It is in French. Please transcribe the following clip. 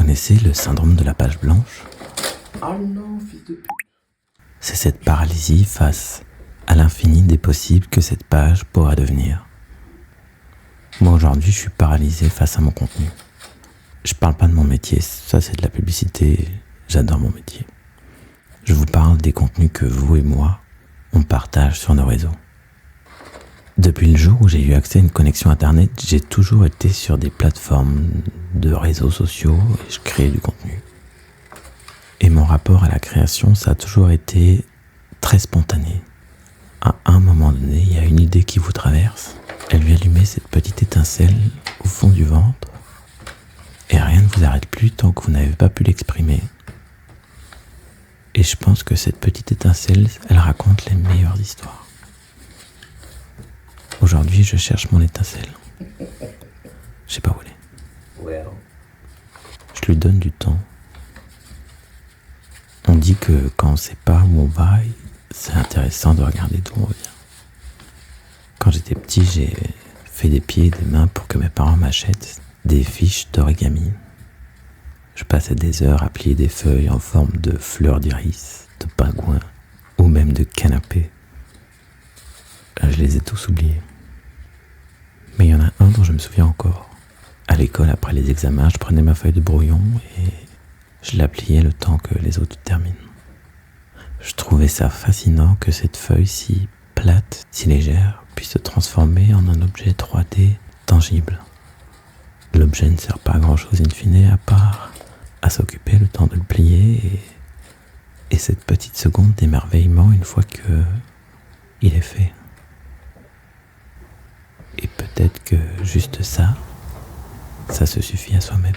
connaissez le syndrome de la page blanche ? Oh non, fils de pute. C'est cette paralysie face à l'infini des possibles que cette page pourra devenir. Moi aujourd'hui, je suis paralysé face à mon contenu. Je parle pas de mon métier, ça c'est de la publicité, j'adore mon métier. Je vous parle des contenus que vous et moi, on partage sur nos réseaux. Depuis le jour où j'ai eu accès à une connexion internet, j'ai toujours été sur des plateformes de réseaux sociaux et je crée du contenu. Et mon rapport à la création, ça a toujours été très spontané. À un moment donné, il y a une idée qui vous traverse, elle lui allumer cette petite étincelle au fond du ventre, et rien ne vous arrête plus tant que vous n'avez pas pu l'exprimer. Et je pense que cette petite étincelle, elle raconte les meilleures histoires. Aujourd'hui, je cherche mon étincelle. Je sais pas où elle est. Well. Je lui donne du temps. On dit que quand on sait pas où on va, c'est intéressant de regarder d'où on vient. Quand j'étais petit, j'ai fait des pieds et des mains pour que mes parents m'achètent des fiches d'origami. Je passais des heures à plier des feuilles en forme de fleurs d'iris, de pingouins ou même de canapés. Je les ai tous oubliés. Mais il y en a un dont je me souviens encore. À l'école, après les examens, je prenais ma feuille de brouillon et je la pliais le temps que les autres terminent. Je trouvais ça fascinant que cette feuille si plate, si légère, puisse se transformer en un objet 3D tangible. L'objet ne sert pas à grand chose in fine à part à s'occuper le temps de le plier et cette petite seconde d'émerveillement une fois que il est fait. Et peut-être que juste ça se suffit à soi-même.